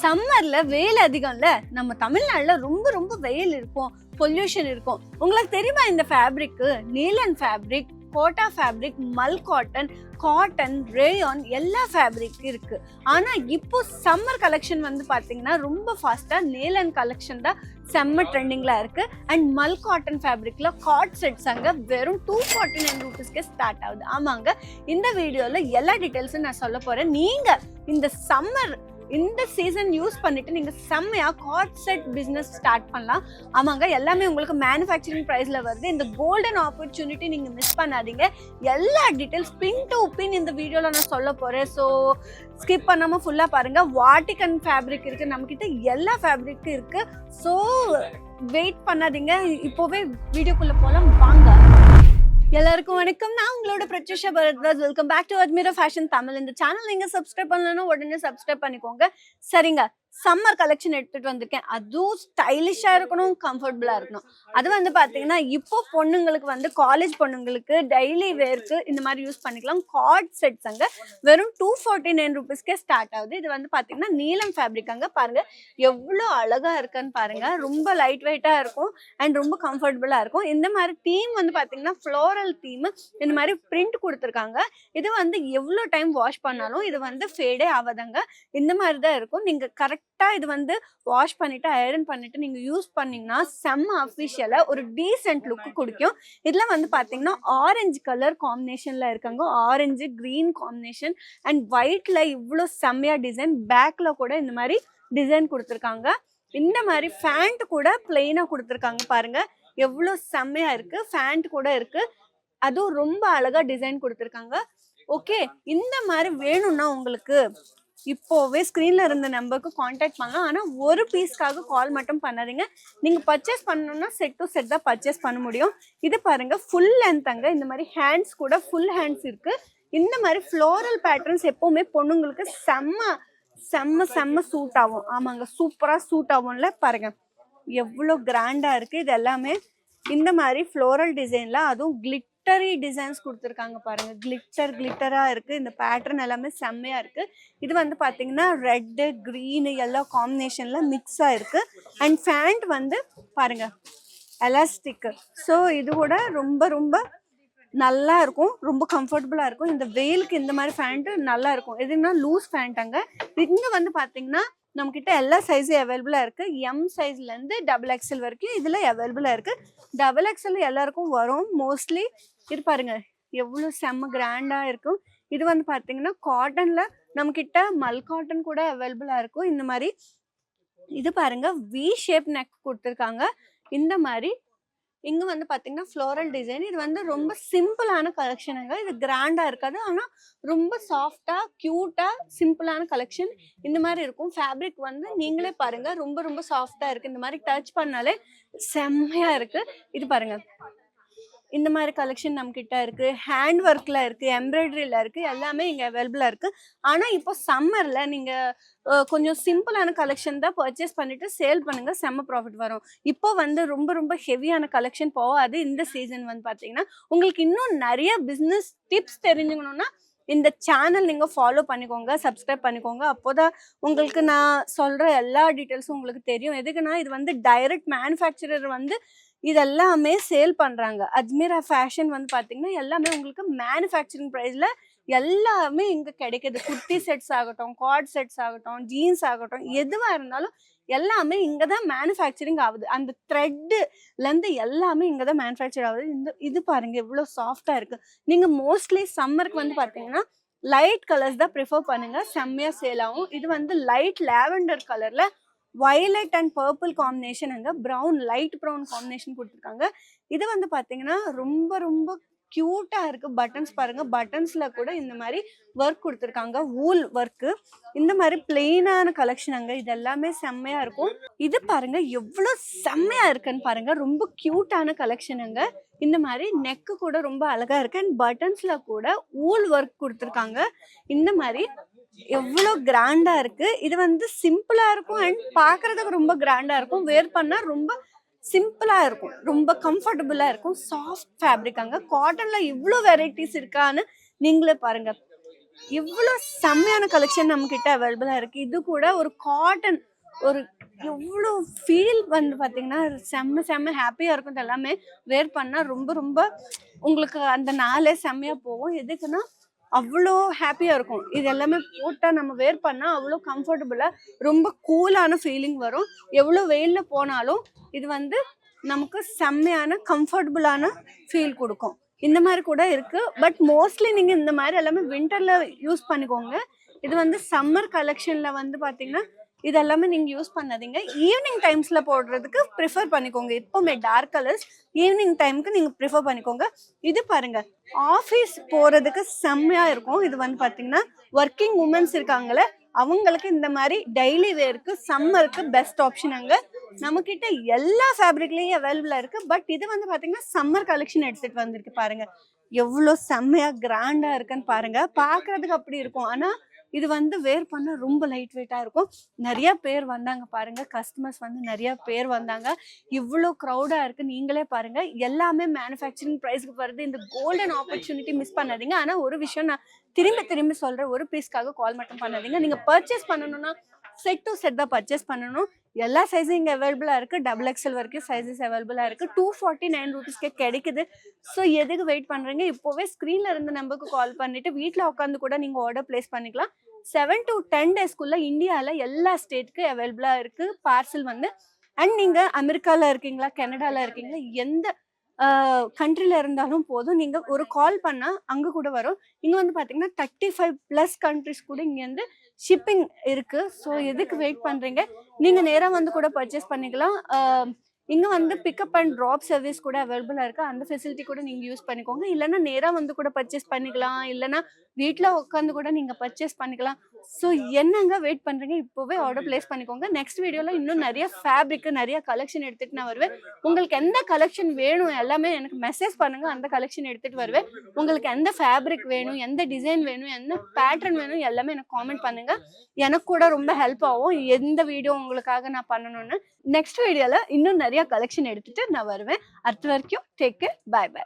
சம்மர்ல வெயில் அதிகம்ல. நம்ம தமிழ்நாட்டுல ரொம்ப ரொம்ப வெயில் இருக்கும், பொல்யூஷன் இருக்கும். உங்களுக்கு தெரியுமா இந்த fabric? Nylon fabric, Kota fabric, mul cotton, cotton, rayon எல்லா ஃபேப்ரிக் இருக்கு. ஆனா இப்போ சம்மர் கலெக்ஷன் வந்து பாத்தீங்கன்னா ரொம்ப ஃபாஸ்டா நீலன் கலெக்ஷன் தான் செம்ம ட்ரெண்டிங்ல இருக்கு. And Mal cotton ஃபேப்ரிக்ல God sets அங்க வெறும் 249 ரூபீஸ்க்கே ஸ்டார்ட் ஆகுது. ஆமாங்க, இந்த வீடியோல எல்லா டீடைல்ஸும் நான் சொல்ல போறேன். நீங்க இந்த சம்மர் இந்த சீசன் யூஸ் பண்ணிட்டு நீங்க செம்மையா காட் செட் பிசினஸ் ஸ்டார்ட் பண்ணலாம். ஆமாங்க, எல்லாமே உங்களுக்கு மேனுஃபேக்சரிங் பிரைஸ்ல வருது. இந்த கோல்டன் ஆப்பர்ச்சுனிட்டி நீங்க மிஸ் பண்ணாதீங்க. எல்லா டீடைல்ஸ் பின் டு பின் இந்த வீடியோல நான் சொல்ல போறேன். ஸோ ஸ்கிப் பண்ணாம ஃபுல்லா பாருங்க. வாட்டிகன் ஃபேப்ரிக் இருக்கு, நம்ம கிட்ட எல்லா ஃபேப்ரிக்கும் இருக்கு. ஸோ வெயிட் பண்ணாதீங்க, இப்போவே வீடியோக்குள்ள போலாம் வாங்க. எல்லாருக்கும் வணக்கம், நான் உங்களோட Pratyusha Bharadwaj. Welcome back to Ajmera fashion Tamil. இந்த சேனல் நீங்க சப்ஸ்கிரைப் பண்ணலன்னா உடனே சப்ஸ்கிரைப் பண்ணிக்கோங்க. சரிங்க, சம்மர் கலெக்ஷன் எடுத்துட்டு வந்திருக்கேன். அதுவும் ஸ்டைலிஷா இருக்கணும், கம்ஃபர்டபுளா இருக்கணும். அது வந்து பாத்தீங்கன்னா இப்போ பொண்ணுங்களுக்கு வந்து காலேஜ் பொண்ணுங்களுக்கு டெய்லி வேர்க்கு இந்த மாதிரி யூஸ் பண்ணிக்கலாம். கார்ட் செட்ஸ் அங்க வெறும் 249 ரூபீஸ்க்கே ஸ்டார்ட் ஆகுது. இது வந்து பாத்தீங்கன்னா நீலம் ஃபேப்ரிக். அங்க பாருங்க எவ்வளோ அழகா இருக்குன்னு பாருங்க. ரொம்ப லைட் வெயிட்டா இருக்கும் அண்ட் ரொம்ப கம்ஃபர்டபுளா இருக்கும். இந்த மாதிரி தீம் வந்து பாத்தீங்கன்னா ஃப்ளோரல் தீம், இந்த மாதிரி பிரிண்ட் கொடுத்துருக்காங்க. இது வந்து எவ்வளோ டைம் வாஷ் பண்ணாலும் இது வந்து ஃபேடே ஆகாதங்க. இந்த மாதிரி தான் இருக்கும். நீங்க கரெக்டா இது வந்து வாஷ் பண்ணிட்டு ஐரன் பண்ணிட்டு நீங்க யூஸ் பண்ணீங்கன்னா செம்ம அஃபிஷியலா ஒரு டீசென்ட் லுக் கொடுக்கும். இதுல வந்து பாத்தீங்கன்னா ஆரஞ்சு கலர் காம்பினேஷன்ல இருக்காங்க. ஆரஞ்சு கிரீன் காம்பினேஷன் அண்ட் ஒயிட்ல இவ்வளோ செம்மையா டிசைன். பேக்ல கூட இந்த மாதிரி டிசைன் கொடுத்துருக்காங்க. இந்த மாதிரி ஃபேண்ட் கூட பிளெயினா கொடுத்துருக்காங்க. பாருங்க எவ்வளோ செம்மையா இருக்கு. ஃபேண்ட் கூட இருக்கு, அதுவும் ரொம்ப அழகா டிசைன் கொடுத்துருக்காங்க. ஓகே, இந்த மாதிரி வேணும்னா உங்களுக்கு இப்போவே ஸ்க்ரீன்ல இருந்த நம்பருக்கு காண்டாக்ட் பண்ணலாம். ஆனால் ஒரு பீஸ்க்காக கால் மட்டும் பண்ணாதீங்க. நீங்க பர்ச்சேஸ் பண்ணணும்னா செட் டு செட் தான் பர்ச்சேஸ் பண்ண முடியும். இது பாருங்க ஃபுல் லென்த் அங்க. இந்த மாதிரி ஹேண்ட்ஸ் கூட ஃபுல் ஹேண்ட்ஸ் இருக்கு. இந்த மாதிரி ஃப்ளோரல் பேட்டர்ன்ஸ் எப்பவுமே பொண்ணுங்களுக்கு செம்ம செம்ம செம்ம சூட் ஆகும். ஆமாங்க, சூப்பரா சூட் ஆகும்ல. பாருங்க எவ்வளோ கிராண்டா இருக்கு. இது எல்லாமே இந்த மாதிரி ஃப்ளோரல் டிசைன்ல, அதுவும் கிளிட்டரி டிசைன்ஸ் கொடுத்துருக்காங்க. பாருங்க கிளிட்டரா இருக்கு. இந்த பேட்டர்ன் எல்லாமே செம்மையா இருக்கு. இது வந்து பாத்தீங்கன்னா ரெட்டு கிரீனு எல்லா காம்பினேஷன்ல மிக்ஸ் ஆயிருக்கு. அண்ட் ஃபேண்ட் வந்து பாருங்க எலாஸ்டிக். ஸோ இது கூட ரொம்ப ரொம்ப நல்லா இருக்கும், ரொம்ப கம்ஃபர்டபுளா இருக்கும். இந்த வெயிலுக்கு இந்த மாதிரி ஃபேண்ட் நல்லா இருக்கும். எதுனா லூஸ் ஃபேண்ட் அங்க. இங்க வந்து பாத்தீங்கன்னா நம்ம கிட்ட எல்லா சைஸும் அவைலபிளா இருக்கு. எம் சைஸ்ல இருந்து XXL வரைக்கும் இதுல அவைலபிளா இருக்கு. XXL எல்லாருக்கும் வரும் மோஸ்ட்லி. இது பாருங்க எவ்வளவு செம்ம கிராண்டா இருக்கும். இது வந்து பாத்தீங்கன்னா காட்டன்ல நம்ம கிட்ட மல் காட்டன் கூட அவைலபிளா இருக்கும். இந்த மாதிரி இது பாருங்க வி ஷேப் நெக் கொடுத்துருக்காங்க. இந்த மாதிரி இங்க வந்து பாத்தீங்கன்னா ஃப்ளோரல் டிசைன். இது வந்து ரொம்ப சிம்பிளான கலெக்ஷனுங்க. இது கிராண்டா இருக்காது, ஆனா ரொம்ப சாஃப்டா கியூட்டா சிம்பிளான கலெக்ஷன் இந்த மாதிரி இருக்கும். ஃபேப்ரிக் வந்து நீங்களே பாருங்க ரொம்ப ரொம்ப சாஃப்டா இருக்கு. இந்த மாதிரி டச் பண்ணாலே செம்மையா இருக்கு. இது பாருங்க இந்த மாதிரி கலெக்ஷன் நம்ம கிட்ட இருக்கு. ஹேண்ட் ஒர்க்ல இருக்கு, எம்ப்ராய்டரியில இருக்கு, எல்லாமே இங்க அவைலபிளா இருக்கு. ஆனா இப்போ சம்மர்ல நீங்க கொஞ்சம் சிம்பிளான கலெக்ஷன் தான் பர்ச்சேஸ் பண்ணிட்டு சேல் பண்ணுங்க, செம்ம ப்ராஃபிட் வரும். இப்போ வந்து ரொம்ப ரொம்ப ஹெவியான கலெக்ஷன் போகாது. இந்த சீசன் வந்து பாத்தீங்கன்னா உங்களுக்கு இன்னும் நிறைய பிசினஸ் டிப்ஸ் தெரிஞ்சுக்கணும்னா இந்த சேனல் நீங்க ஃபாலோ பண்ணிக்கோங்க, சப்ஸ்கிரைப் பண்ணிக்கோங்க. அப்போதான் உங்களுக்கு நான் சொல்ற எல்லா டீட்டெயில்ஸும் உங்களுக்கு தெரியும். எதுக்குன்னா இது வந்து டைரக்ட் மேனுஃபேக்சரர் வந்து இதெல்லாமே சேல் பண்றாங்க. அஜ்மீரா ஃபேஷன் வந்து பாத்தீங்கன்னா எல்லாமே உங்களுக்கு மேனுஃபேக்சரிங் பிரைஸ்ல எல்லாமே இங்க கிடைக்குது. குர்த்தி செட்ஸ் ஆகட்டும், கார்ட் செட்ஸ் ஆகட்டும், ஜீன்ஸ் ஆகட்டும், எதுவா இருந்தாலும் எல்லாமே இங்கதான் மேனுஃபேக்சரிங் ஆகுது. அந்த த்ரெட்ல இருந்து எல்லாமே இங்கதான் மேனுஃபேக்சர் ஆகுது. இது பாருங்க எவ்வளவு சாஃப்டா இருக்கு. நீங்க மோஸ்ட்லி சம்மருக்கு வந்து பாத்தீங்கன்னா லைட் கலர்ஸ் தான் ப்ரிஃபர் பண்ணுங்க, செம்மையா சேல் ஆகும். இது வந்து லைட் லாவெண்டர் கலர்ல வயலட் அண்ட் பர்பிள் காம்பினேஷன் அங்க ப்ரௌன், லைட் ப்ரௌன் காம்பினேஷன் கொடுத்துருக்காங்க. இது வந்து பாத்தீங்கன்னா ரொம்ப ரொம்ப கியூட்டா இருக்கு. பட்டன்ஸ் பாருங்க, பட்டன்ஸ்ல கூட இந்த மாதிரி ஒர்க் கொடுத்துருக்காங்க, வூல் ஒர்க். இந்த மாதிரி பிளெயினான கலெக்ஷன் அங்க. இது எல்லாமே செம்மையா இருக்கும். இது பாருங்க எவ்வளவு செம்மையா இருக்குன்னு பாருங்க, ரொம்ப கியூட்டான கலெக்ஷன் அங்க. இந்த மாதிரி நெக்கு கூட ரொம்ப அழகா இருக்கு. அண்ட் பட்டன்ஸ்ல கூட வூல் ஒர்க் கொடுத்துருக்காங்க. இந்த மாதிரி எவ்வளோ கிராண்டா இருக்கு. இது வந்து சிம்பிளா இருக்கும் அண்ட் பாக்குறதுக்கு ரொம்ப கிராண்டா இருக்கும். வேர் பண்ணா ரொம்ப சிம்பிளா இருக்கும், ரொம்ப கம்ஃபர்டபுளா இருக்கும். சாஃப்ட் ஃபேப்ரிக் அங்க. காட்டன்ல இவ்வளோ வெரைட்டிஸ் இருக்கான்னு நீங்களே பாருங்க. இவ்வளோ செம்மையான கலெக்ஷன் நம்ம கிட்ட அவைலபிளா இருக்கு. இது கூட ஒரு காட்டன் ஒரு எவ்வளோ ஃபீல் வந்து பார்த்தீங்கன்னா செம்ம செம்ம ஹாப்பியா இருக்கும். இது எல்லாமே வேர் பண்ணா ரொம்ப ரொம்ப உங்களுக்கு அந்த நாளே செம்மையா போகும். எதுக்குன்னா அவ்வளோ ஹாப்பியா இருக்கும். இது எல்லாமே போட்டா நம்ம வேர் பண்ணா அவ்வளோ கம்ஃபர்டபுளா ரொம்ப கூலான ஃபீலிங் வரும். எவ்வளோ வெயில்ல போனாலும் இது வந்து நமக்கு செம்மையான கம்ஃபர்டபுளான ஃபீல் கொடுக்கும். இந்த மாதிரி கூட இருக்கு. பட் மோஸ்ட்லி நீங்க இந்த மாதிரி எல்லாமே வின்டர்ல யூஸ் பண்ணிக்கோங்க. இது வந்து சம்மர் கலெக்ஷன்ல வந்து பாத்தீங்கன்னா இது எல்லாமே நீங்க யூஸ் பண்ணாதீங்க. ஈவினிங் டைம்ஸ்ல போடுறதுக்கு ப்ரிஃபர் பண்ணிக்கோங்க. எப்பவுமே டார்க் கலர்ஸ் ஈவினிங் டைமுக்கு நீங்க ப்ரிஃபர் பண்ணிக்கோங்க. இது பாருங்க ஆஃபீஸ் போறதுக்கு செம்மையா இருக்கும். இது வந்து பாத்தீங்கன்னா ஒர்க்கிங் உமன்ஸ் இருக்காங்களே அவங்களுக்கு இந்த மாதிரி டெய்லி வேருக்கு சம்மருக்கு பெஸ்ட் ஆப்ஷன். அங்க நம்ம கிட்ட எல்லா ஃபேப்ரிக்லயும் அவைலபிளா இருக்கு. பட் இது வந்து பாத்தீங்கன்னா சம்மர் கலெக்ஷன் எடுத்துட்டு வந்திருக்கு பாருங்க. எவ்வளவு செம்மையா கிராண்டா இருக்குன்னு பாருங்க. பாக்குறதுக்கு அப்படி இருக்கும், ஆனா இது வந்து வேர் பண்ண ரொம்ப லைட் வெயிட்டா இருக்கும். நிறைய பேர் வந்தாங்க பாருங்க, கஸ்டமர்ஸ் வந்து நிறைய பேர் வந்தாங்க. இவ்வளோ க்ரௌடா இருக்கு, நீங்களே பாருங்க. எல்லாமே மேனுஃபேக்சரிங் ப்ரைஸ்க்கு வருது. இந்த கோல்டன் ஆப்பர்ச்சுனிட்டி மிஸ் பண்ணாதீங்க. ஆனா ஒரு விஷயம் நான் திரும்பி திரும்பி சொல்றேன், ஒரு பீஸ்க்காக கால் மட்டும் பண்ணாதீங்க. நீங்க பர்ச்சேஸ் பண்ணணும்னா செட் டு செட் தான் பர்ச்சேஸ் பண்ணணும். எல்லா சைஸும் இங்கே அவைலபிளாக இருக்குது. XXL வரைக்கும் சைஸஸ் அவைலபிளாக இருக்குது. 249 rupeesக்கே கிடைக்குது. ஸோ எதுக்கு வெயிட் பண்ணுறீங்க? இப்போவே ஸ்க்ரீனில் இருந்த நம்பருக்கு கால் பண்ணிவிட்டு வீட்டில் உட்காந்து கூட நீங்கள் ஆர்டர் ப்ளேஸ் பண்ணிக்கலாம். 7 to 10 daysக்குள்ளே இந்தியாவில் எல்லா ஸ்டேட்டுக்கு அவைலபிளாக இருக்குது பார்சல் வந்து. அண்ட் நீங்கள் அமெரிக்காவில் இருக்கீங்களா, கனடாவில் இருக்கீங்களா, எந்த கண்ட்ரியில் இருந்தாலும் போதும், நீங்கள் ஒரு கால் பண்ணால் அங்கே கூட வரும். இங்கே வந்து பார்த்தீங்கன்னா 35+ கண்ட்ரிஸ் கூட இங்கேருந்து ஷிப்பிங் இருக்கு. ஸோ எதுக்கு வெயிட் பண்றீங்க? நீங்க நேரா வந்து கூட பர்ச்சேஸ் பண்ணிக்கலாம். இங்க வந்து பிக்கப் அண்ட் ட்ராப் சர்வீஸ் கூட அவைலபிளா இருக்கு. அந்த ஃபெசிலிட்டி கூட நீங்க யூஸ் பண்ணிக்கோங்க. இல்லைன்னா நேரா வந்து கூட பர்ச்சேஸ் பண்ணிக்கலாம். இல்லைன்னா வீட்டில் உட்காந்து கூட நீங்க பர்ச்சேஸ் பண்ணிக்கலாம். ஸோ என்னங்க வெயிட் பண்றீங்க? இப்போவே ஆர்டர் பிளேஸ் பண்ணிக்கோங்க. நெக்ஸ்ட் வீடியோல இன்னும் நிறைய ஃபேப்ரிக் நிறைய கலெக்ஷன் எடுத்துட்டு நான் வருவேன். உங்களுக்கு எந்த கலெக்ஷன் வேணும் எல்லாமே எனக்கு மெசேஜ் பண்ணுங்க. அந்த கலெக்ஷன் எடுத்துட்டு வருவேன். உங்களுக்கு எந்த ஃபேப்ரிக் வேணும், எந்த டிசைன் வேணும், எந்த பேட்டர்ன் வேணும் எல்லாமே எனக்கு காமெண்ட் பண்ணுங்க. எனக்கு கூட ரொம்ப ஹெல்ப் ஆகும் எந்த வீடியோ உங்களுக்காக நான் பண்ணணும்னு. நெக்ஸ்ட் வீடியோல இன்னும் நிறைய கலெக்ஷன் எடுத்துட்டு நான் வருவேன். அது வரைக்கும் டேக் கேர், பை பை.